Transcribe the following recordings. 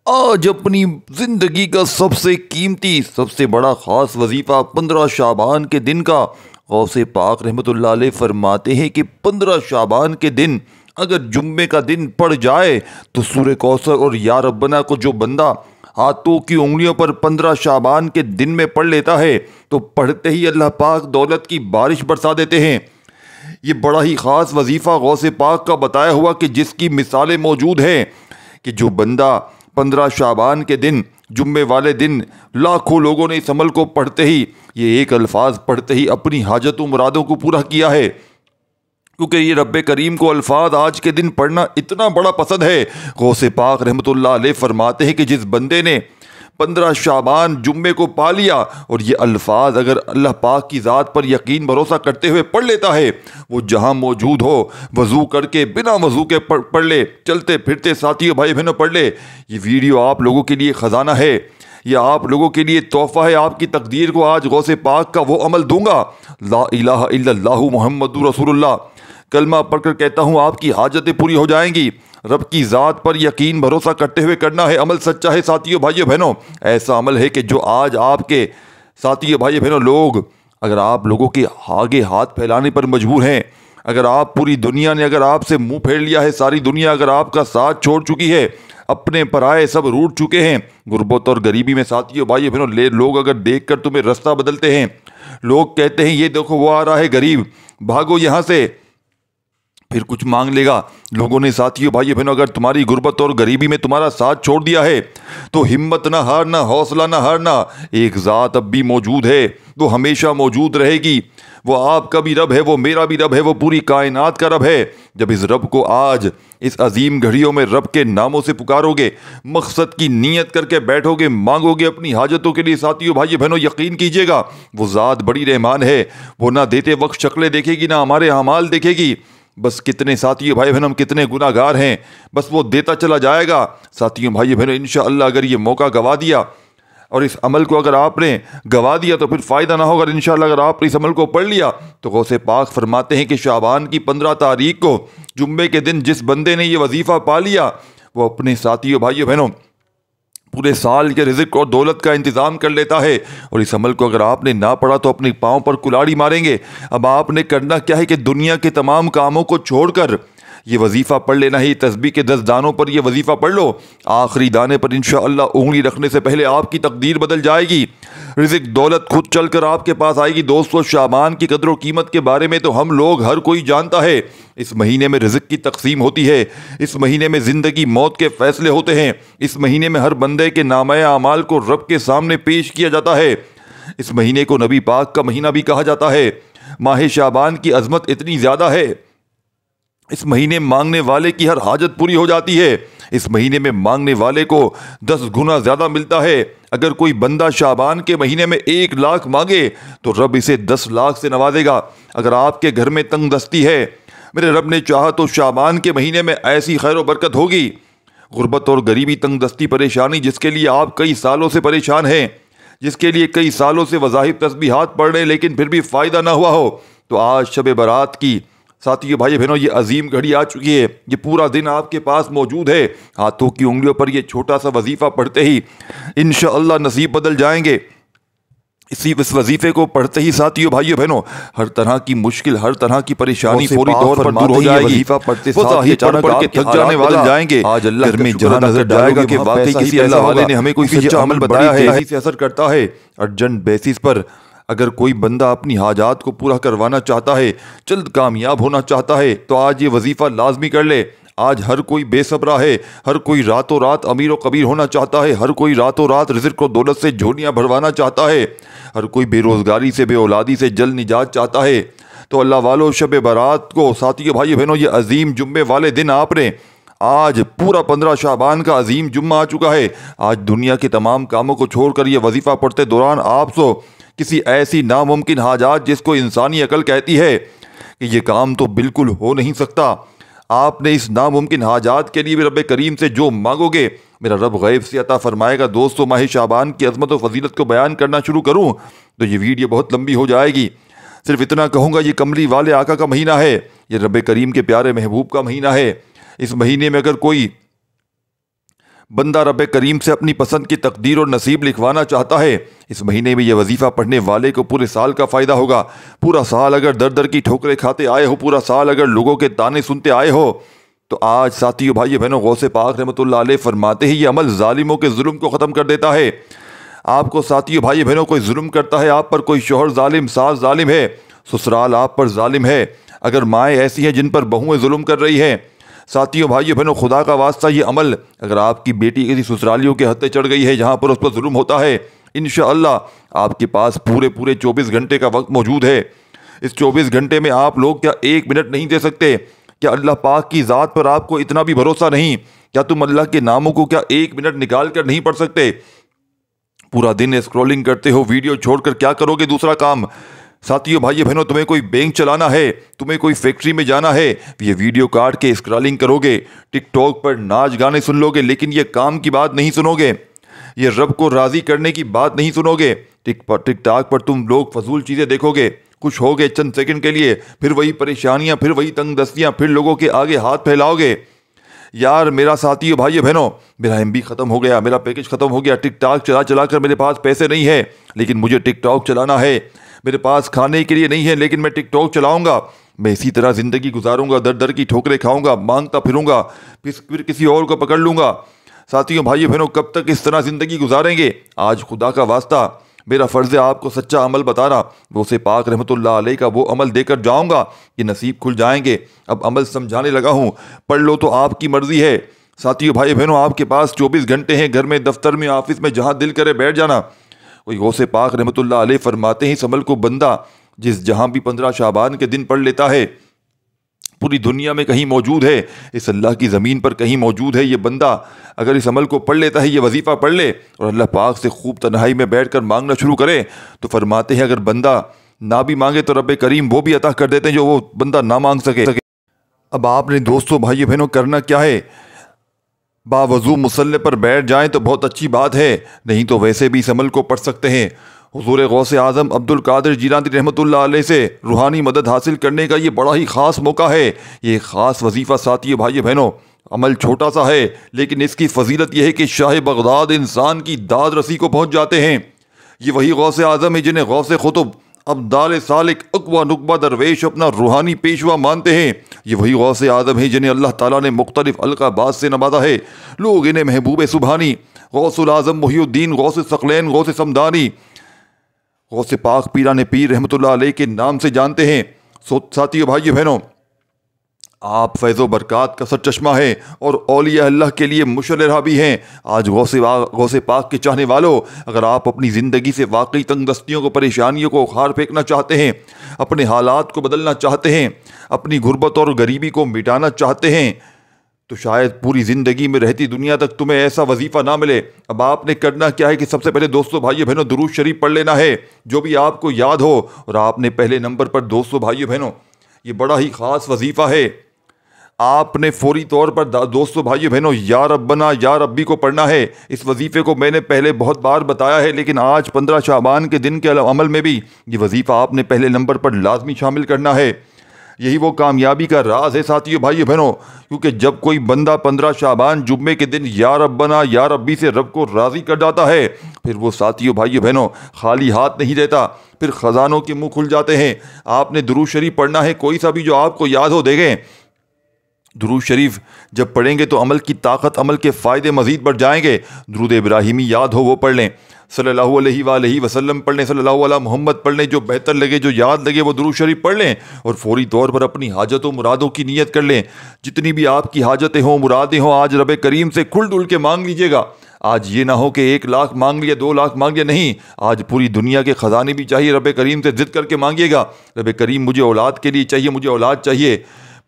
آج اپنی زندگی کا سب سے قیمتی سب سے بڑا خاص وظیفہ 15 شعبان کے دن کا غوث پاک رحمۃ اللہ علیہ فرماتے ہیں کہ 15 شعبان کے دن اگر جمعے کا دن پڑ جائے تو سورہ کوثر اور یا ربنا کو جو بندہ ہاتھوں کی انگلیوں پر 15 شعبان کے دن میں پڑھ لیتا ہے تو پڑھتے ہی اللہ پاک دولت کی بارش برسا دیتے ہیں۔ یہ بڑا ہی خاص وظیفہ غوث پاک کا بتایا ہوا کہ جس کی مثالیں موجود ہیں کہ جو بندہ 15 شعبان کے دن جمعے والے دن لاکھوں لوگوں نے اس عمل کو پڑھتے ہی یہ ایک الفاظ پڑھتے ہی اپنی حاجت و مرادوں کو پورا کیا ہے، کیونکہ یہ رب کریم کو الفاظ آج کے دن پڑھنا اتنا بڑا پسند ہے۔ غوث پاک رحمۃ اللہ علیہ فرماتے ہیں کہ جس بندے نے 15 شعبان جمعے کو پا لیا اور یہ الفاظ اگر اللہ پاک کی ذات پر یقین بھروسہ کرتے ہوئے پڑھ لیتا ہے، وہ جہاں موجود ہو وضو کر کے بنا وضو کے پڑھ لے، چلتے پھرتے ساتھیوں بھائی بہنوں پڑھ لے۔ یہ ویڈیو آپ لوگوں کے لیے خزانہ ہے، یہ آپ لوگوں کے لیے تحفہ ہے۔ آپ کی تقدیر کو آج غوث پاک کا وہ عمل دوں گا، لا الہ الا اللہ محمد رسول اللہ کلمہ پڑھ کر کہتا ہوں آپ کی حاجتیں پوری ہو جائیں گی۔ رب کی ذات پر یقین بھروسہ کرتے ہوئے کرنا ہے، عمل سچا ہے ساتھیوں بھائیوں بہنوں۔ ایسا عمل ہے کہ جو آج آپ کے ساتھیوں بھائیوں بہنوں لوگ اگر آپ لوگوں کے آگے ہاتھ پھیلانے پر مجبور ہیں، اگر آپ پوری دنیا نے اگر آپ سے منہ پھیر لیا ہے، ساری دنیا اگر آپ کا ساتھ چھوڑ چکی ہے، اپنے پرائے سب روٹ چکے ہیں، غربت اور غریبی میں ساتھیوں بھائیوں بہنوں لوگ اگر دیکھ کر تمہیں رستہ بدلتے ہیں، لوگ کہتے ہیں یہ دیکھو وہ آ رہا ہے غریب، بھاگو یہاں سے، پھر کچھ مانگ لے گا۔ لوگوں نے ساتھیوں بھائیوں بہنوں اگر تمہاری غربت اور غریبی میں تمہارا ساتھ چھوڑ دیا ہے تو ہمت نہ ہارنا، حوصلہ نہ ہارنا۔ ایک ذات اب بھی موجود ہے، وہ ہمیشہ موجود رہے گی، وہ آپ کا بھی رب ہے، وہ میرا بھی رب ہے، وہ پوری کائنات کا رب ہے۔ جب اس رب کو آج اس عظیم گھڑیوں میں رب کے ناموں سے پکارو گے، مقصد کی نیت کر کے بیٹھو گے، مانگو گے اپنی حاجتوں کے لیے، ساتھیوں بھائیوں بہنوں یقین کیجیے گا وہ ذات بڑی رحمان ہے، وہ نہ دیتے وقت شکلیں دیکھے گی، نہ ہمارے اعمال دیکھے گی۔ بس کتنے ساتھیوں بھائی بہن ہم کتنے گناہ گار ہیں، بس وہ دیتا چلا جائے گا۔ ساتھیوں بھائی بہنوں انشاءاللہ اگر یہ موقع گوا دیا اور اس عمل کو اگر آپ نے گوا دیا تو پھر فائدہ نہ ہوگا۔ انشاءاللہ اگر آپ نے اس عمل کو پڑھ لیا تو غوث پاک فرماتے ہیں کہ شعبان کی 15 تاریخ کو جمعے کے دن جس بندے نے یہ وظیفہ پا لیا وہ اپنے ساتھیوں بھائیوں بہنوں پورے سال کے رزق اور دولت کا انتظام کر لیتا ہے۔ اور اس عمل کو اگر آپ نے نہ پڑھا تو اپنے پاؤں پر کلاڑی ماریں گے۔ اب آپ نے کرنا کیا ہے کہ دنیا کے تمام کاموں کو چھوڑ کر یہ وظیفہ پڑھ لینا ہے۔ تسبیح کے 10 دانوں پر یہ وظیفہ پڑھ لو، آخری دانے پر انشاءاللہ انگلی رکھنے سے پہلے آپ کی تقدیر بدل جائے گی، رزق دولت خود چل کر آپ کے پاس آئے گی۔ دوستو شعبان کی قدر و قیمت کے بارے میں تو ہم لوگ ہر کوئی جانتا ہے۔ اس مہینے میں رزق کی تقسیم ہوتی ہے، اس مہینے میں زندگی موت کے فیصلے ہوتے ہیں، اس مہینے میں ہر بندے کے نامہ اعمال کو رب کے سامنے پیش کیا جاتا ہے۔ اس مہینے کو نبی پاک کا مہینہ بھی کہا جاتا ہے۔ ماہ شعبان کی عظمت اتنی زیادہ ہے، اس مہینے مانگنے والے کی ہر حاجت پوری ہو جاتی ہے، اس مہینے میں مانگنے والے کو 10 گنا زیادہ ملتا ہے۔ اگر کوئی بندہ شعبان کے مہینے میں 1 لاکھ مانگے تو رب اسے 10 لاکھ سے نوازے گا۔ اگر آپ کے گھر میں تنگ دستی ہے، میرے رب نے چاہا تو شعبان کے مہینے میں ایسی خیر و برکت ہوگی۔ غربت اور غریبی، تنگ دستی، پریشانی جس کے لیے آپ کئی سالوں سے پریشان ہیں، جس کے لیے کئی سالوں سے وظائف تسبیحات پڑھ رہے لیکن پھر بھی فائدہ نہ ہوا ہو، تو آج شب برات کی ساتھیوں بھائی بہنوں یہ عظیم گھڑی آ چکی ہے، یہ پورا دن آپ کے پاس موجود ہے۔ ہاتھوں کی انگلیوں پر یہ چھوٹا سا وظیفہ پڑھتے ہی انشاءاللہ نصیب بدل جائیں گے۔ اس وظیفے کو پڑھتے ہی ساتھیوں بھائیوں بہنوں ہر طرح کی مشکل، ہر طرح کی پریشانی فوری طور پر دور ہو جائے گی۔ وہ ظاہر پڑھ کے تھک جانے والے جائیں گے، آج اللہ میں جہاں نظر جائے گا کہ واقعی کسی اللہ والے نے ہمیں کوئی سچا عمل بتایا ہے، اسی سے اثر کرتا ہے۔ ارجنٹ بیسس پر اگر کوئی بندہ اپنی حاجات کو پورا کروانا چاہتا ہے، جلد کامیاب ہونا چاہتا ہے تو آج یہ وظیفہ لازمی کر لے۔ آج ہر کوئی بے صبرا ہے، ہر کوئی راتوں رات امیر و کبیر ہونا چاہتا ہے، ہر کوئی راتوں رات رزق و دولت سے جھولیاں بھروانا چاہتا ہے، ہر کوئی بے روزگاری سے، بے اولادی سے جلد نجات چاہتا ہے۔ تو اللہ والو شب برات کو ساتھیوں بھائیوں بہنوں یہ عظیم جمعے والے دن آپ نے آج پورا 15 شعبان کا عظیم جمعہ آ چکا ہے۔ آج دنیا کے تمام کاموں کو چھوڑ کر یہ وظیفہ پڑھتے دوران آپ سو کسی ایسی ناممکن حاجات جس کو انسانی عقل کہتی ہے کہ یہ کام تو بالکل ہو نہیں سکتا، آپ نے اس ناممکن حاجات کے لیے بھی رب کریم سے جو مانگو گے میرا رب غیب سے عطا فرمائے گا۔ دوستو ماہ شعبان کی عظمت و فضیلت کو بیان کرنا شروع کروں تو یہ ویڈیو بہت لمبی ہو جائے گی، صرف اتنا کہوں گا یہ کملی والے آقا کا مہینہ ہے، یہ رب کریم کے پیارے محبوب کا مہینہ ہے۔ اس مہینے میں اگر کوئی بندہ رب کریم سے اپنی پسند کی تقدیر اور نصیب لکھوانا چاہتا ہے، اس مہینے میں یہ وظیفہ پڑھنے والے کو پورے سال کا فائدہ ہوگا۔ پورا سال اگر در در کی ٹھوکریں کھاتے آئے ہو، پورا سال اگر لوگوں کے طعنے سنتے آئے ہو، تو آج ساتھیو بھائی بہنوں غوث پاک رحمۃ اللہ علیہ فرماتے ہیں یہ عمل ظالموں کے ظلم کو ختم کر دیتا ہے۔ آپ کو ساتھیو بھائی بہنوں کوئی ظلم کرتا ہے، آپ پر کوئی شوہر ظالم، ساس ظالم ہے، سسرال آپ پر ظالم ہے، اگر مائیں ایسی ہیں جن پر بہویں ظلم کر رہی ہیں، ساتھیو بھائیو بہنوں خدا کا واسطہ یہ عمل اگر آپ کی بیٹی کسی سسرالیوں کے ہتھے چڑھ گئی ہے جہاں پر اس پر ظلم ہوتا ہے، انشاءاللہ آپ کے پاس پورے 24 گھنٹے کا وقت موجود ہے۔ اس 24 گھنٹے میں آپ لوگ کیا 1 منٹ نہیں دے سکتے؟ کیا اللہ پاک کی ذات پر آپ کو اتنا بھی بھروسہ نہیں؟ کیا تم اللہ کے ناموں کو کیا 1 منٹ نکال کر نہیں پڑھ سکتے؟ پورا دن اسکرولنگ کرتے ہو، ویڈیو چھوڑ کر کیا کرو گے دوسرا کام؟ ساتھیو بھائی بہنوں تمہیں کوئی بینک چلانا ہے، تمہیں کوئی فیکٹری میں جانا ہے، یہ ویڈیو کاٹ کے اسکرولنگ کرو گے، ٹک ٹاک پر ناچ گانے سن لو گے، لیکن یہ کام کی بات نہیں سنو گے، یہ رب کو راضی کرنے کی بات نہیں سنو گے۔ ٹک ٹاک پر تم لوگ فضول چیزیں دیکھو گے، خوش ہو گے چند سیکنڈ کے لیے، پھر وہی پریشانیاں، پھر وہی تنگ دستیاں، پھر لوگوں کے آگے ہاتھ پھیلاؤ گے۔ یار میرا ساتھیو بھائی بہنوں میرا ایم بی ختم ہو گیا، میرا پیکج ختم ہو گیا، ٹک ٹاک چلا چلا کر میرے پاس پیسے نہیں ہے لیکن مجھے ٹک ٹاک چلانا ہے، میرے پاس کھانے کے لیے نہیں ہے لیکن میں ٹک ٹاک چلاؤں گا، میں اسی طرح زندگی گزاروں گا، در در کی ٹھوکریں کھاؤں گا، مانگتا پھروں گا، پھر کسی اور کو پکڑ لوں گا۔ ساتھیوں بھائی بہنوں کب تک اس طرح زندگی گزاریں گے؟ آج خدا کا واسطہ میرا فرض ہے آپ کو سچا عمل بتانا، غوث پاک رحمۃ اللہ علیہ کا وہ عمل دے کر جاؤں گا کہ نصیب کھل جائیں گے۔ اب عمل سمجھانے لگا ہوں، پڑھ لو تو آپ کی مرضی ہے۔ ساتھیو بھائی بہنوں آپ کے پاس 24 گھنٹے ہیں، گھر میں، دفتر میں، آفس میں، جہاں دل کرے بیٹھ جانا۔ کوئی غوث پاک رحمۃ اللہ علیہ فرماتے ہیں اس عمل کو بندہ جس جہاں بھی 15 شعبان کے دن پڑھ لیتا ہے، پوری دنیا میں کہیں موجود ہے، اس اللہ کی زمین پر کہیں موجود ہے، یہ بندہ اگر اس عمل کو پڑھ لیتا ہے، یہ وظیفہ پڑھ لے اور اللہ پاک سے خوب تنہائی میں بیٹھ کر مانگنا شروع کرے، تو فرماتے ہیں اگر بندہ نہ بھی مانگے تو رب کریم وہ بھی عطا کر دیتے ہیں جو وہ بندہ نہ مانگ سکے۔ اب آپ نے دوستوں بھائی بہنوں کرنا کیا ہے؟ باوضو مصلی پر بیٹھ جائیں تو بہت اچھی بات ہے، نہیں تو ویسے بھی اس عمل کو پڑھ سکتے ہیں۔ حضور غوث اعظم عبد القادر جیلانی رحمۃ اللہ علیہ سے روحانی مدد حاصل کرنے کا یہ بڑا ہی خاص موقع ہے، یہ خاص وظیفہ ساتھیو بھائی بہنوں، عمل چھوٹا سا ہے لیکن اس کی فضیلت یہ ہے کہ شاہ بغداد انسان کی داد رسی کو پہنچ جاتے ہیں۔ یہ وہی غوث اعظم ہے جنہیں غوث قطب، ابدال سالک، اقوا نقبہ درویش اپنا روحانی پیشوا مانتے ہیں۔ یہ وہی غوث اعظم ہے جنہیں اللہ تعالیٰ نے مختلف القابات سے نوازا ہے، لوگ انہیں محبوب سبحانی، غوث الاعظم محی الدین، غوث ثقلین، غوث سمدانی، غوث پاک پیران پیر رحمۃ اللہ علیہ کے نام سے جانتے ہیں۔ ساتھیو بھائی بہنوں آپ فیض و برکات کا سرچشمہ ہیں اور اولیاء اللہ کے لیے مشررہ بھی ہیں۔ آج غوث پاک کے چاہنے والوں، اگر آپ اپنی زندگی سے واقعی تنگ دستیوں کو، پریشانیوں کو اخار پھینکنا چاہتے ہیں، اپنے حالات کو بدلنا چاہتے ہیں، اپنی غربت اور غریبی کو مٹانا چاہتے ہیں، تو شاید پوری زندگی میں رہتی دنیا تک تمہیں ایسا وظیفہ نہ ملے۔ اب آپ نے کرنا کیا ہے کہ سب سے پہلے دوستو بھائیو بہنوں درود شریف پڑھ لینا ہے، جو بھی آپ کو یاد ہو، اور آپ نے پہلے نمبر پر دوستو بھائیو بہنوں یہ بڑا ہی خاص وظیفہ ہے، آپ نے فوری طور پر دوستو بھائیو بہنوں یا ربنا یا ربی کو پڑھنا ہے۔ اس وظیفے کو میں نے پہلے بہت بار بتایا ہے لیکن آج 15 شعبان کے دن کے عمل میں بھی یہ وظیفہ آپ نے پہلے نمبر پر لازمی شامل کرنا ہے۔ یہی وہ کامیابی کا راز ہے ساتھیو بھائیو بہنوں، کیونکہ جب کوئی بندہ 15 شعبان جمعے کے دن یا ربنا یا ربی سے رب کو راضی کر جاتا ہے، پھر وہ ساتھیو بھائیو بہنوں خالی ہاتھ نہیں رہتا، پھر خزانوں کے منہ کھل جاتے ہیں۔ آپ نے درود شریف پڑھنا ہے، کوئی سا بھی جو آپ کو یاد ہو دیکھیں۔ درود شریف جب پڑھیں گے تو عمل کی طاقت، عمل کے فائدے مزید بڑھ جائیں گے۔ درود ابراہیمی یاد ہو وہ پڑھ لیں، صلی اللہ علیہ وآلہ وسلم پڑھ لیں، صلی اللہ علیہ محمد پڑھ لیں، جو بہتر لگے، جو یاد لگے وہ درود شریف پڑھ لیں، اور فوری طور پر اپنی حاجتوں مرادوں کی نیت کر لیں۔ جتنی بھی آپ کی حاجتیں ہوں، مرادیں ہوں، آج رب کریم سے کھل ڈل کے مانگ لیجیے گا۔ آج یہ نہ ہو کہ 1 لاکھ مانگ لیا، 2 لاکھ مانگ لیا، نہیں، آج پوری دنیا کے خزانے بھی چاہیے، رب کریم سے ضد کر کے مانگیے گا، رب کریم مجھے اولاد کے لیے چاہیے، مجھے اولاد چاہیے،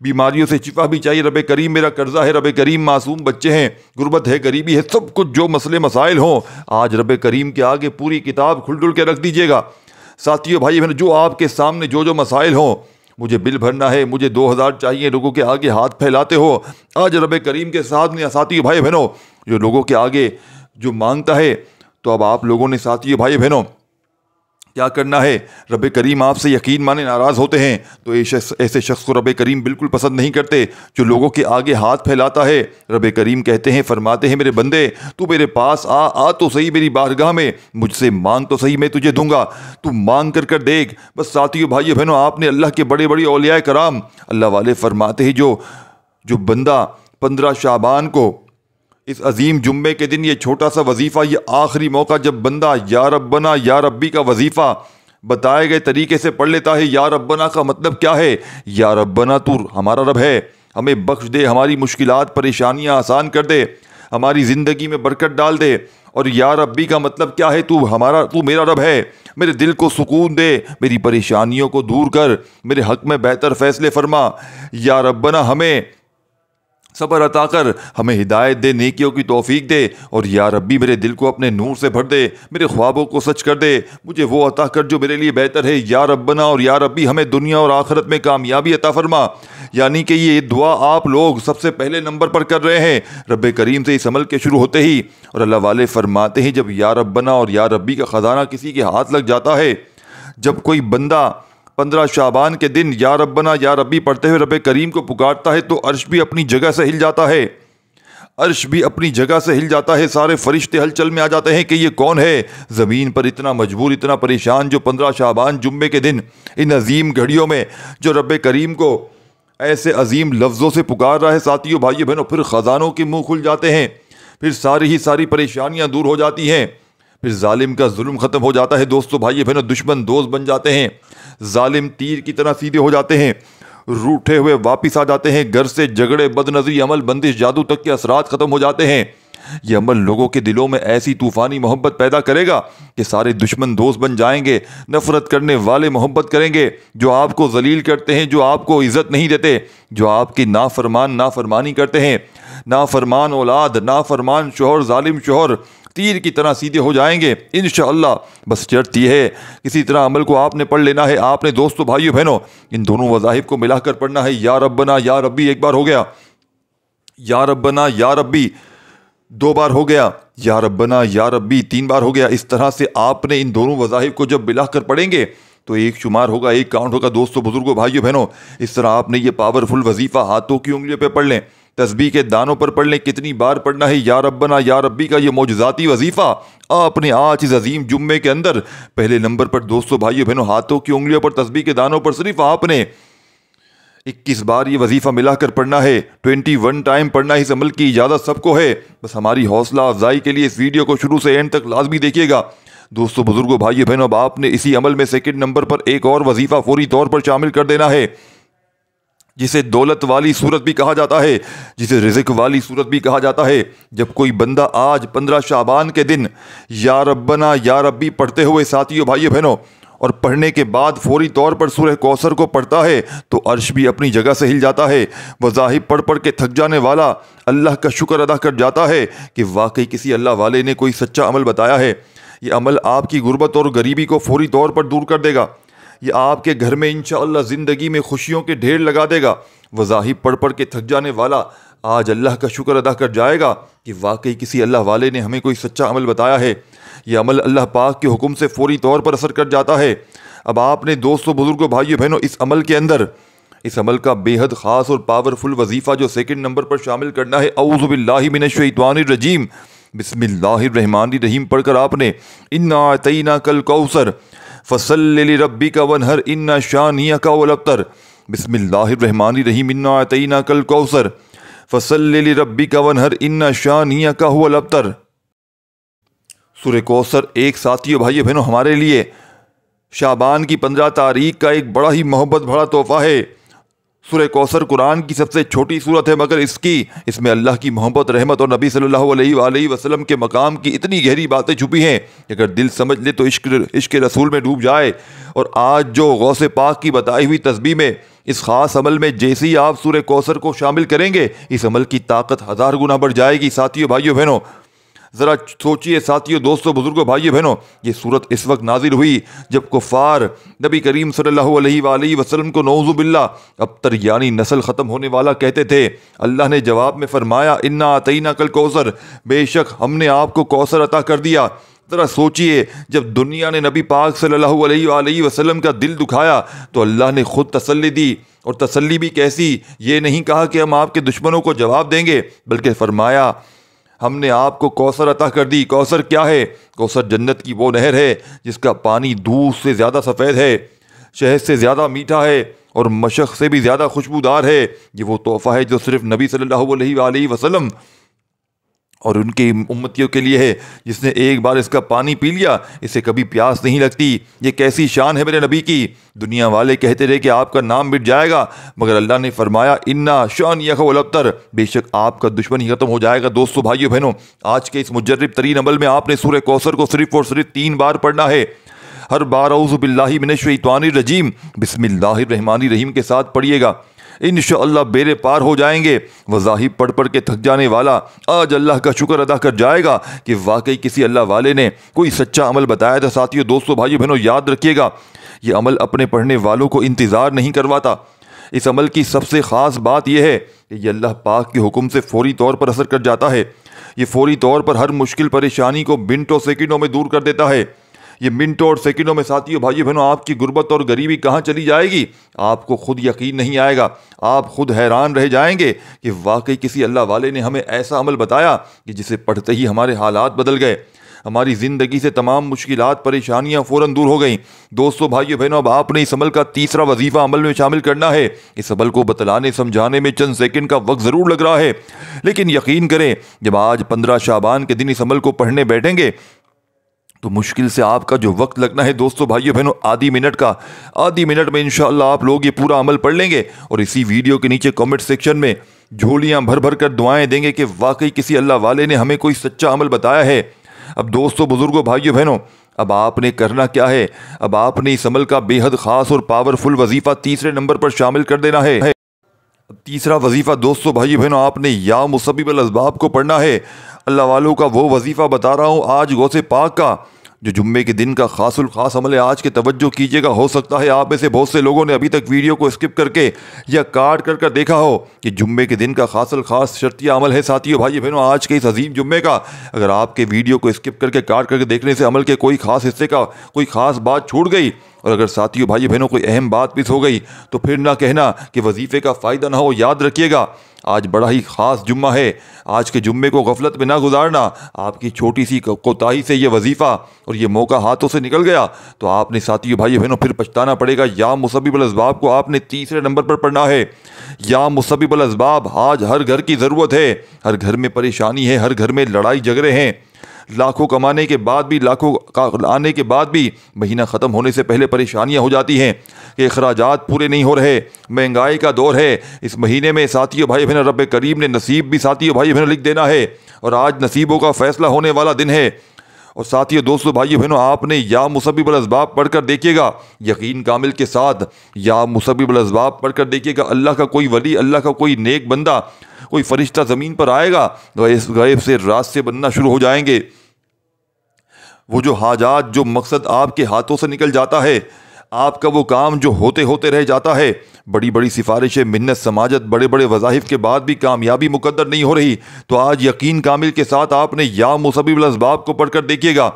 بیماریوں سے شفا بھی چاہیے، رب کریم میرا قرضہ ہے، رب کریم معصوم بچے ہیں، غربت ہے، غریبی ہے، سب کچھ جو مسئلے مسائل ہوں آج رب کریم کے آگے پوری کتاب کھل ڈل کے رکھ دیجیے گا۔ ساتھیو بھائی بہن جو آپ کے سامنے جو مسائل ہوں، مجھے بل بھرنا ہے، مجھے 2000 چاہیے، لوگوں کے آگے ہاتھ پھیلاتے ہو، آج رب کریم کے ساتھ میں ساتھیو بھائی بہنوں جو لوگوں کے آگے جو مانگتا ہے، تو اب آپ لوگوں نے ساتھیو بھائی بہنوں کیا کرنا ہے؟ رب کریم آپ سے یقین مانے ناراض ہوتے ہیں تو ایسے شخص کو رب کریم بالکل پسند نہیں کرتے جو لوگوں کے آگے ہاتھ پھیلاتا ہے۔ رب کریم کہتے ہیں، فرماتے ہیں، میرے بندے تو میرے پاس آ تو صحیح میری بارگاہ میں، مجھ سے مانگ تو صحیح، میں تجھے دوں گا، تو مانگ کر دیکھ۔ بس ساتھیو بھائیو بہنوں، آپ نے اللہ کے بڑے بڑے اولیاء کرام اللہ والے فرماتے ہیں جو بندہ 15 شعبان کو اس عظیم جمعے کے دن یہ چھوٹا سا وظیفہ، یہ آخری موقع جب بندہ یا ربنا یا ربی کا وظیفہ بتائے گئے طریقے سے پڑھ لیتا ہے۔ یا ربنا کا مطلب کیا ہے؟ یا ربنا تو ہمارا رب ہے، ہمیں بخش دے، ہماری مشکلات پریشانیاں آسان کر دے، ہماری زندگی میں برکت ڈال دے۔ اور یا ربی کا مطلب کیا ہے؟ تو میرا رب ہے، میرے دل کو سکون دے، میری پریشانیوں کو دور کر، میرے حق میں بہتر فیصلے فرما۔ یا ربنا ہمیں صبر عطا کر، ہمیں ہدایت دے، نیکیوں کی توفیق دے، اور یا ربی میرے دل کو اپنے نور سے بھر دے، میرے خوابوں کو سچ کر دے، مجھے وہ عطا کر جو میرے لیے بہتر ہے۔ یا ربنا اور یا ربی ہمیں دنیا اور آخرت میں کامیابی عطا فرما۔ یعنی کہ یہ دعا آپ لوگ سب سے پہلے نمبر پر کر رہے ہیں رب کریم سے اس عمل کے شروع ہوتے ہی۔ اور اللہ والے فرماتے ہیں جب یا ربنا اور یا ربی کا خزانہ کسی کے ہاتھ لگ جاتا ہے، جب کوئی بندہ 15 شعبان کے دن یا ربنا یا ربی پڑھتے ہوئے رب کریم کو پکارتا ہے تو عرش بھی اپنی جگہ سے ہل جاتا ہے، عرش بھی اپنی جگہ سے ہل جاتا ہے، سارے فرشتے ہلچل میں آ جاتے ہیں کہ یہ کون ہے زمین پر اتنا مجبور، اتنا پریشان، جو 15 شعبان جمعے کے دن ان عظیم گھڑیوں میں جو رب کریم کو ایسے عظیم لفظوں سے پکار رہا ہے۔ ساتھیو بھائیو بہنوں، پھر خزانوں کے منہ کھل جاتے ہیں، پھر ساری پریشانیاں دور ہو جاتی ہیں، پھر ظالم کا ظلم ختم ہو جاتا ہے۔ دوستو بھائیو بہنوں، دشمن دوست بن جاتے ہیں، ظالم تیر کی طرح سیدھے ہو جاتے ہیں، روٹھے ہوئے واپس آ جاتے ہیں، گھر سے جھگڑے، بد نظری، عمل بندش، جادو تک کے اثرات ختم ہو جاتے ہیں۔ یہ عمل لوگوں کے دلوں میں ایسی طوفانی محبت پیدا کرے گا کہ سارے دشمن دوست بن جائیں گے، نفرت کرنے والے محبت کریں گے، جو آپ کو ذلیل کرتے ہیں، جو آپ کو عزت نہیں دیتے، جو آپ کی نافرمانی کرتے ہیں، نافرمان اولاد، نافرمان شوہر، ظالم شوہر تیر کی طرح سیدھے ہو جائیں گے انشاءاللہ۔ بس شرط یہ ہے کسی طرح عمل کو آپ نے پڑھ لینا ہے۔ آپ نے دوستو بھائیو بہنوں ان دونوں وظائف کو ملا کر پڑھنا ہے۔ یا ربنا یا ربی ایک بار ہو گیا، یا ربنا یا ربی 2 بار ہو گیا، یا ربنا یا ربی 3 بار ہو گیا۔ اس طرح سے آپ نے ان دونوں وظائف کو جب ملا کر پڑھیں گے تو ایک شمار ہوگا، ایک کاؤنٹ ہوگا۔ دوستو بزرگوں بھائیو بہنوں، اس طرح آپ نے یہ پاورفل وظیفہ ہاتھوں کی انگلیوں پہ پڑھ لیں، تسبیح کے دانوں پر پڑھ لیں، کتنی بار پڑھنا ہے یا ربنا یا ربی کا یہ معجزاتی وظیفہ آپ نے آج اس عظیم جمعے کے اندر پہلے نمبر پر دوستو بھائیو بہنوں ہاتھوں کی انگلیوں پر تسبیح کے دانوں پر صرف آپ نے 21 بار یہ وظیفہ ملا کر پڑھنا ہے۔ 21 ٹائم پڑھنا ہے، اس عمل کی اجازت سب کو ہے۔ بس ہماری حوصلہ افزائی کے لیے اس ویڈیو کو شروع سے اینڈ تک لازمی دیکھیے گا۔ دوستو بزرگوں بھائیو بہنوں، اب آپ نے اسی عمل میں سیکنڈ نمبر پر ایک اور وظیفہ فوری طور پر شامل کر دینا ہے، جسے دولت والی صورت بھی کہا جاتا ہے، جسے رزق والی صورت بھی کہا جاتا ہے۔ جب کوئی بندہ آج 15 شعبان کے دن یا ربنا یا ربی پڑھتے ہوئے ساتھیو بھائیو بہنوں اور پڑھنے کے بعد فوری طور پر سورہ کوثر کو پڑھتا ہے تو عرش بھی اپنی جگہ سے ہل جاتا ہے۔ وظائف پڑھ کے تھک جانے والا اللہ کا شکر ادا کر جاتا ہے کہ واقعی کسی اللہ والے نے کوئی سچا عمل بتایا ہے۔ یہ عمل آپ کی غربت اور غریبی کو فوری طور پر دور کر دے گا، یہ آپ کے گھر میں انشاءاللہ زندگی میں خوشیوں کے ڈھیر لگا دے گا۔ وظائف پڑھ کے تھک جانے والا آج اللہ کا شکر ادا کر جائے گا کہ واقعی کسی اللہ والے نے ہمیں کوئی سچا عمل بتایا ہے۔ یہ عمل اللہ پاک کے حکم سے فوری طور پر اثر کر جاتا ہے۔ اب آپ نے دوستو بزرگوں بھائیو بہنوں اس عمل کے اندر اس عمل کا بے حد خاص اور پاورفل وظیفہ جو سیکنڈ نمبر پر شامل کرنا ہے، اعوذ باللہ من الشیطان الرجیم، بسم اللہ الرحمن الرحیم پڑھ کر آپ نے انا اعطیناک الکوثر فصلی لربک وانحر ان شانئک هو الابتر، بسم اللہ الرحمن الرحیم، انا اعطیناک الکوثر فصلی لربک وانحر ان شانئک هو الابتر۔ سورہ کوثر ایک ساتھیو بھائیو بہنوں ہمارے لیے شعبان کی 15 تاریخ کا ایک بڑا ہی محبت بھرا تحفہ ہے۔ سورہ کوثر قرآن کی سب سے چھوٹی سورت ہے، مگر اس میں اللہ کی محبت، رحمت اور نبی صلی اللہ علیہ وآلہ وسلم کے مقام کی اتنی گہری باتیں چھپی ہیں کہ اگر دل سمجھ لے تو عشق رسول میں ڈوب جائے۔ اور آج جو غوث پاک کی بتائی ہوئی تسبیح میں اس خاص عمل میں جیسے ہی آپ سورہ کوثر کو شامل کریں گے، اس عمل کی طاقت 1000 گنا بڑھ جائے گی۔ ساتھیو بھائیو بہنوں ذرا سوچئے، ساتھیو دوستو بزرگوں بھائیو بہنوں، یہ صورت اس وقت نازل ہوئی جب کفار نبی کریم صلی اللہ علیہ وآلہ وسلم کو نعوذ باللہ ابتر یعنی نسل ختم ہونے والا کہتے تھے۔ اللہ نے جواب میں فرمایا انا اعطیناک الکوثر، بے شک ہم نے آپ کو کوثر عطا کر دیا، ذرا سوچئے، جب دنیا نے نبی پاک صلی اللہ علیہ وآلہ وسلم کا دل دکھایا تو اللہ نے خود تسلی دی، اور تسلی بھی کیسی؟ یہ نہیں کہا کہ ہم آپ کے دشمنوں کو جواب دیں گے، بلکہ فرمایا ہم نے آپ کو کوثر عطا کر دی۔ کوثر کیا ہے؟ کوثر جنت کی وہ نہر ہے جس کا پانی دودھ سے زیادہ سفید ہے، شہد سے زیادہ میٹھا ہے اور مشق سے بھی زیادہ خوشبودار ہے۔ یہ وہ تحفہ ہے جو صرف نبی صلی اللہ علیہ وآلہ وسلم اور ان کی امتیوں کے لیے ہے۔ جس نے ایک بار اس کا پانی پی لیا اسے کبھی پیاس نہیں لگتی۔ یہ کیسی شان ہے میرے نبی کی! دنیا والے کہتے رہے کہ آپ کا نام مٹ جائے گا، مگر اللہ نے فرمایا انا شانیک هو الابتر، بے شک آپ کا دشمن ہی ختم ہو جائے گا۔ دوستو بھائیو بہنوں، آج کے اس مجرب ترین عمل میں آپ نے سورہ کوثر کو صرف اور صرف 3 بار پڑھنا ہے۔ ہر بار اعوذ باللہ من الشیطان الرجیم بسم اللہ الرحمن الرحیم کے ساتھ پڑھیے گا، انشاءاللہ بیڑے پار ہو جائیں گے۔ وظائف پڑھ پڑھ کے تھک جانے والا آج اللہ کا شکر ادا کر جائے گا کہ واقعی کسی اللہ والے نے کوئی سچا عمل بتایا تھا۔ ساتھیو، دوستو، بھائیو بہنوں، یاد رکھیے گا یہ عمل اپنے پڑھنے والوں کو انتظار نہیں کرواتا۔ اس عمل کی سب سے خاص بات یہ ہے کہ یہ اللہ پاک کے حکم سے فوری طور پر اثر کر جاتا ہے۔ یہ فوری طور پر ہر مشکل پریشانی کو منٹوں سیکنڈوں میں دور کر دیتا ہے۔ یہ منٹوں اور سیکنڈوں میں ساتھیو، بھائیو بہنوں، آپ کی غربت اور غریبی کہاں چلی جائے گی آپ کو خود یقین نہیں آئے گا۔ آپ خود حیران رہ جائیں گے کہ واقعی کسی اللہ والے نے ہمیں ایسا عمل بتایا کہ جسے پڑھتے ہی ہمارے حالات بدل گئے، ہماری زندگی سے تمام مشکلات پریشانیاں فوراً دور ہو گئیں۔ دوستو بھائیو بہنوں، اب آپ نے اس عمل کا تیسرا وظیفہ عمل میں شامل کرنا ہے۔ اس عمل کو بتلانے سمجھانے میں چند سیکنڈ کا وقت ضرور لگ رہا ہے، لیکن یقین کریں جب آج 15 شعبان کے دن اس عمل کو پڑھنے بیٹھیں گے تو مشکل سے آپ کا جو وقت لگنا ہے دوستو بھائیو بہنوں آدھی منٹ میں انشاءاللہ آپ لوگ یہ پورا عمل پڑھ لیں گے، اور اسی ویڈیو کے نیچے کمنٹ سیکشن میں جھولیاں بھر بھر کر دعائیں دیں گے کہ واقعی کسی اللہ والے نے ہمیں کوئی سچا عمل بتایا ہے۔ اب دوستو، بزرگوں، بھائیو بہنوں، اب آپ نے کرنا کیا ہے؟ اب آپ نے اس عمل کا بے حد خاص اور پاورفل وظیفہ تیسرے نمبر پر شامل کر دینا ہے۔ تیسرا وظیفہ دوستو بھائیو بہنوں، آپ نے یا مسبب الاسباب کو پڑھنا ہے۔ اللہ والوں کا وہ وظیفہ بتا رہا ہوں آج غوث پاک کا، جو جمعے کے دن کا خاص الخاص عمل ہے۔ آج کے توجہ کیجیے گا، ہو سکتا ہے آپ میں سے بہت سے لوگوں نے ابھی تک ویڈیو کو اسکپ کر کے یا کاٹ کر دیکھا ہو کہ جمعے کے دن کا خاص الخاص شرطیہ عمل ہے۔ ساتھیو، بھائی بہنوں، آج کے اس عظیم جمعے کا اگر آپ کے ویڈیو کو اسکپ کر کے کاٹ کر کے دیکھنے سے عمل کے کوئی خاص حصے کا کوئی خاص بات چھوٹ گئی، اور اگر ساتھیو بھائی بہنوں کوئی اہم بات مس ہو گئی تو پھر نہ کہنا کہ وظیفے کا فائدہ نہ ہو۔ یاد رکھیے گا آج بڑا ہی خاص جمعہ ہے، آج کے جمعے کو غفلت میں نہ گزارنا۔ آپ کی چھوٹی سی کوتاہی سے یہ وظیفہ اور یہ موقع ہاتھوں سے نکل گیا تو آپ نے ساتھیو بھائی بہنوں پھر پچھتانا پڑے گا۔ یا مسبب الاسباب کو آپ نے تیسرے نمبر پر پڑھنا ہے۔ یا مسبب الاسباب آج ہر گھر کی ضرورت ہے، ہر گھر میں پریشانی ہے، ہر گھر میں لڑائی جھگڑے ہیں، لاکھوں کمانے کے بعد بھی، لاکھوں آنے کے بعد بھی مہینہ ختم ہونے سے پہلے پریشانیاں ہو جاتی ہیں کہ اخراجات پورے نہیں ہو رہے، مہنگائی کا دور ہے۔ اس مہینے میں ساتھیو بھائی بہنوں رب کریم نے نصیب بھی ساتھیو بھائی بہنوں لکھ دینا ہے، اور آج نصیبوں کا فیصلہ ہونے والا دن ہے۔ اور ساتھیو دوستو بھائیو بہنوں، آپ نے یا مسبب الاسباب پڑھ کر دیکھیے گا یقین کامل کے ساتھ، یا مسبب الاسباب پڑھ کر دیکھیے گا اللہ کا کوئی ولی، اللہ کا کوئی نیک بندہ، کوئی فرشتہ زمین پر آئے گا، غیب سے راستے بننا شروع ہو جائیں گے۔ وہ جو حاجات، جو مقصد آپ کے ہاتھوں سے نکل جاتا ہے، آپ کا وہ کام جو ہوتے ہوتے رہ جاتا ہے، بڑی بڑی سفارشیں، منت سماجت، بڑے بڑے وظائف کے بعد بھی کامیابی مقدر نہیں ہو رہی، تو آج یقین کامل کے ساتھ آپ نے یا مسبب الاسباب کو پڑھ کر دیکھیے گا۔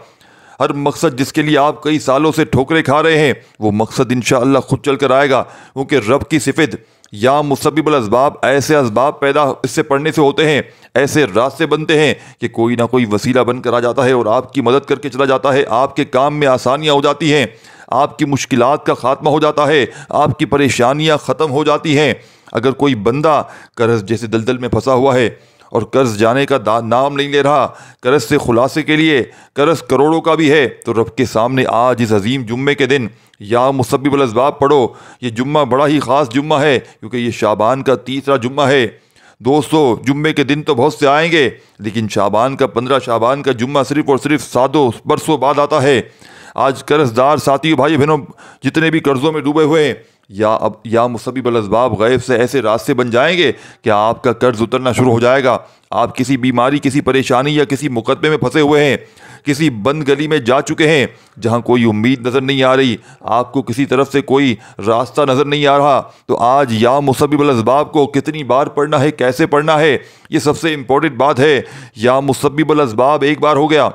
ہر مقصد جس کے لیے آپ کئی سالوں سے ٹھوکریں کھا رہے ہیں، وہ مقصد انشاءاللہ خود چل کر آئے گا، کیونکہ رب کی صفت یا مسبب الاسباب، ایسے اسباب پیدا اس سے پڑھنے سے ہوتے ہیں، ایسے راستے بنتے ہیں کہ کوئی نہ کوئی وسیلہ بن کر آ جاتا ہے اور آپ کی مدد کر کے چلا جاتا ہے، آپ کے کام میں آسانیاں ہو جاتی ہیں، آپ کی مشکلات کا خاتمہ ہو جاتا ہے، آپ کی پریشانیاں ختم ہو جاتی ہیں۔ اگر کوئی بندہ قرض جیسے دلدل میں پھنسا ہوا ہے اور قرض جانے کا نام نہیں لے رہا، قرض سے خلاصے کے لیے قرض کروڑوں کا بھی ہے، تو رب کے سامنے آج اس عظیم جمعے کے دن یا مسبب الاسباب پڑھو۔ یہ جمعہ بڑا ہی خاص جمعہ ہے کیونکہ یہ شعبان کا تیسرا جمعہ ہے۔ دوستو، جمعے کے دن تو بہت سے آئیں گے، لیکن شعبان کا 15 شعبان کا جمعہ صرف اور صرف سادوں برسوں بعد آتا ہے۔ آج قرض دار ساتھیو بھائی بہنوں جتنے بھی قرضوں میں ڈوبے ہوئے ہیں، یا مسبب الاسباب غیب سے ایسے راستے بن جائیں گے کہ آپ کا قرض اترنا شروع ہو جائے گا۔ آپ کسی بیماری، کسی پریشانی یا کسی مقدمے میں پھنسے ہوئے ہیں، کسی بند گلی میں جا چکے ہیں جہاں کوئی امید نظر نہیں آ رہی، آپ کو کسی طرف سے کوئی راستہ نظر نہیں آ رہا، تو آج یا مسبب الاسباب کو کتنی بار پڑھنا ہے، کیسے پڑھنا ہے، یہ سب سے امپورٹنٹ بات ہے۔ یا مسبب الاسباب ایک بار ہو گیا،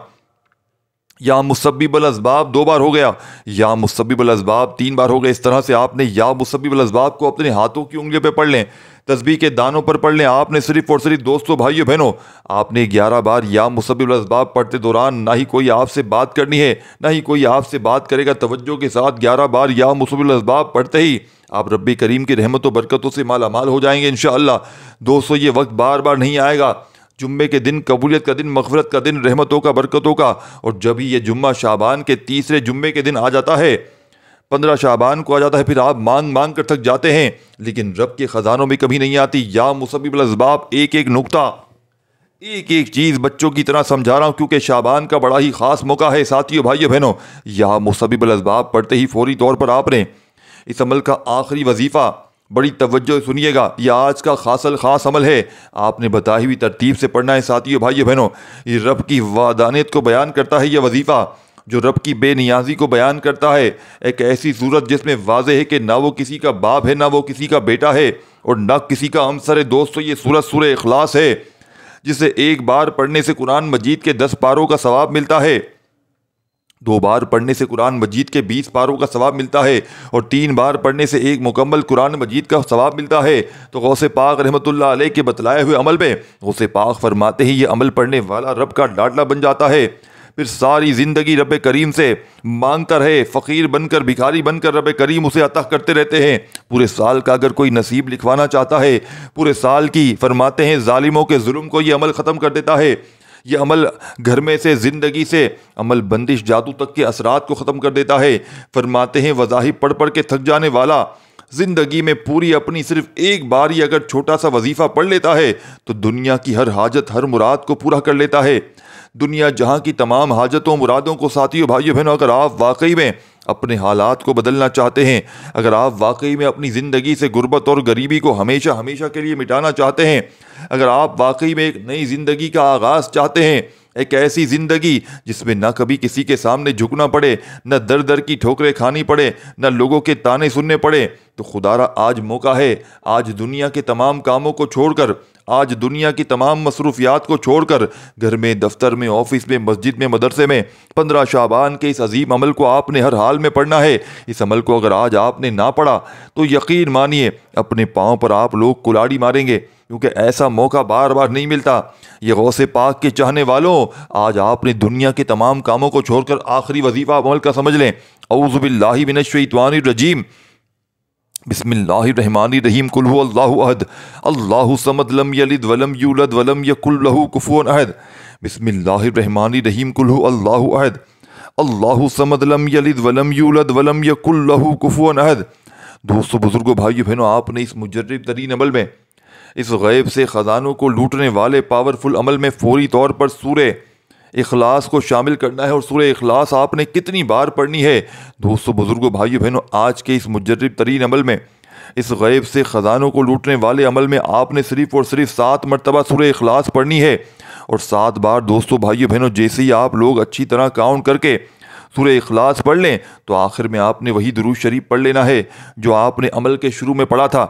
یا مسبب الاسباب 2 بار ہو گیا، یا مسبب الاسباب 3 بار ہو گئے۔ اس طرح سے آپ نے یا مسبب الاسباب کو اپنے ہاتھوں کی انگلیوں پہ پڑھ لیں، تسبیح کے دانوں پر پڑھ لیں۔ آپ نے صرف اور صرف دوستوں بھائیوں بہنوں، آپ نے 11 بار یا مسبب الاسباب پڑھتے دوران نہ ہی کوئی آپ سے بات کرنی ہے، نہ ہی کوئی آپ سے بات کرے گا۔ توجہ کے ساتھ 11 بار یا مسبب الاسباب پڑھتے ہی آپ رب کریم کی رحمت و برکتوں سے مالا مال ہو جائیں گے انشاءاللہ۔ دوستو یہ وقت بار بار نہیں آئے گا، جمعے کے دن قبولیت کا دن، مغفرت کا دن، رحمتوں کا، برکتوں کا، اور جب ہی یہ جمعہ شعبان کے تیسرے جمعے کے دن آ جاتا ہے، 15 شعبان کو آ جاتا ہے، پھر آپ مانگ مانگ کر تھک جاتے ہیں، لیکن رب کے خزانوں میں کبھی نہیں آتی۔ یا مسبب الاسباب، ایک ایک نقطہ، ایک ایک چیز بچوں کی طرح سمجھا رہا ہوں، کیونکہ شعبان کا بڑا ہی خاص موقع ہے ساتھیوں بھائیوں بہنوں۔ یا مسبب الاسباب پڑھتے ہی فوری طور پر آپ نے اس عمل کا آخری وظیفہ، بڑی توجہ سنیے گا، یہ آج کا خاص الخاص عمل ہے، آپ نے بتائی ہوئی ترتیب سے پڑھنا ہے ساتھیوں بھائیوں بہنوں۔ یہ رب کی وحدانیت کو بیان کرتا ہے یہ وظیفہ، جو رب کی بے نیازی کو بیان کرتا ہے، ایک ایسی صورت جس میں واضح ہے کہ نہ وہ کسی کا باپ ہے، نہ وہ کسی کا بیٹا ہے، اور نہ کسی کا ہمسر ہے۔ دوستو یہ سورت سورہ اخلاص ہے، جسے ایک بار پڑھنے سے قرآن مجید کے 10 پاروں کا ثواب ملتا ہے، 2 بار پڑھنے سے قرآن مجید کے 20 پاروں کا ثواب ملتا ہے، اور 3 بار پڑھنے سے ایک مکمل قرآن مجید کا ثواب ملتا ہے۔ تو غوث پاک رحمۃ اللہ علیہ کے بتلائے ہوئے عمل میں غوث پاک فرماتے ہیں یہ عمل پڑھنے والا رب کا لاڈلا بن جاتا ہے، پھر ساری زندگی رب کریم سے مانگتا رہے، فقیر بن کر، بھکاری بن کر رب کریم اسے عطا کرتے رہتے ہیں۔ پورے سال کا اگر کوئی نصیب لکھوانا چاہتا ہے، پورے سال کی، فرماتے ہیں ظالموں کے ظلم کو یہ عمل ختم کر دیتا ہے۔ یہ عمل گھر میں سے، زندگی سے، عمل بندش جادو تک کے اثرات کو ختم کر دیتا ہے۔ فرماتے ہیں وظائف پڑھ پڑھ کے تھک جانے والا زندگی میں پوری اپنی صرف ایک بار ہی اگر چھوٹا سا وظیفہ پڑھ لیتا ہے تو دنیا کی ہر حاجت، ہر مراد کو پورا کر لیتا ہے۔ دنیا جہاں کی تمام حاجتوں، مرادوں کو ساتھیوں بھائیوں بہنوں، اگر آپ واقعی میں اپنے حالات کو بدلنا چاہتے ہیں، اگر آپ واقعی میں اپنی زندگی سے غربت اور غریبی کو ہمیشہ ہمیشہ کے لیے مٹانا چاہتے ہیں، اگر آپ واقعی میں ایک نئی زندگی کا آغاز چاہتے ہیں، ایک ایسی زندگی جس میں نہ کبھی کسی کے سامنے جھکنا پڑے، نہ در در کی ٹھوکریں کھانی پڑے، نہ لوگوں کے تانے سننے پڑے، تو خدا را آج موقع ہے، آج دنیا کے تمام کاموں کو چھوڑ کر، آج دنیا کی تمام مصروفیات کو چھوڑ کر، گھر میں، دفتر میں، آفس میں، مسجد میں، مدرسے میں 15 شعبان کے اس عظیم عمل کو آپ نے ہر حال میں پڑھنا ہے۔ اس عمل کو اگر آج آپ نے نہ پڑھا تو یقین مانیے اپنے پاؤں پر آپ لوگ کلاڑی ماریں گے، کیونکہ ایسا موقع بار بار نہیں ملتا۔ یہ غوث پاک کے چاہنے والوں، آج آپ نے دنیا کے تمام کاموں کو چھوڑ کر آخری وظیفہ عمل کا سمجھ لیں۔ اعوذ باللہ من الشیطان الرجیم، بسم اللہ الرحمن الرحیم، قل هو اللہ احد اللہ الصمد لم یلد ولم یولد ولم یکن له کفوا احد۔ بسم اللہ الرحمن الرحیم، قل هو اللہ احد اللہ الصمد لم یلد ولم یولد ولم یکن له کفوا احد۔ دوستو، بزرگوں، بھائیو بہنوں، آپ نے اس مجرب ترین عمل میں، اس غیب سے خزانوں کو لوٹنے والے پاورفل عمل میں فوری طور پر سورہ اخلاص کو شامل کرنا ہے۔ اور سورہ اخلاص آپ نے کتنی بار پڑھنی ہے؟ دوستو، بزرگوں، بھائیو بہنوں، آج کے اس مجرب ترین عمل میں، اس غیب سے خزانوں کو لوٹنے والے عمل میں آپ نے صرف اور صرف 7 مرتبہ سورہ اخلاص پڑھنی ہے، اور 7 بار دوستو بھائیو بہنوں جیسے ہی آپ لوگ اچھی طرح کاؤنٹ کر کے سورہ اخلاص پڑھ لیں تو آخر میں آپ نے وہی درود شریف پڑھ لینا ہے جو آپ نے عمل کے شروع میں پڑھا تھا۔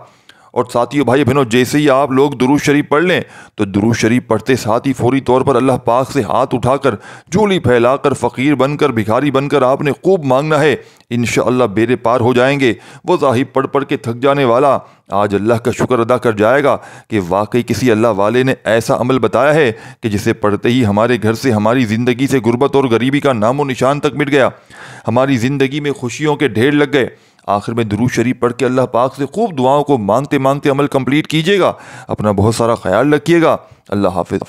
اور ساتھیو بھائی بہنوں، جیسے ہی آپ لوگ درود شریف پڑھ لیں تو درود شریف پڑھتے ساتھ ہی فوری طور پر اللہ پاک سے ہاتھ اٹھا کر، جھولی پھیلا کر، فقیر بن کر، بھکاری بن کر آپ نے خوب مانگنا ہے، انشاءاللہ بیڑے پار ہو جائیں گے۔ وہ ظاہر پڑھ پڑھ کے تھک جانے والا آج اللہ کا شکر ادا کر جائے گا کہ واقعی کسی اللہ والے نے ایسا عمل بتایا ہے کہ جسے پڑھتے ہی ہمارے گھر سے، ہماری زندگی سے غربت اور غریبی کا نام و نشان تک مٹ گیا، ہماری زندگی میں خوشیوں کے ڈھیر لگ گئے۔ آخر میں درود شریف پڑھ کے اللہ پاک سے خوب دعاؤں کو مانگتے مانگتے عمل کمپلیٹ کیجیے گا۔ اپنا بہت سارا خیال رکھیے گا۔ اللہ حافظ۔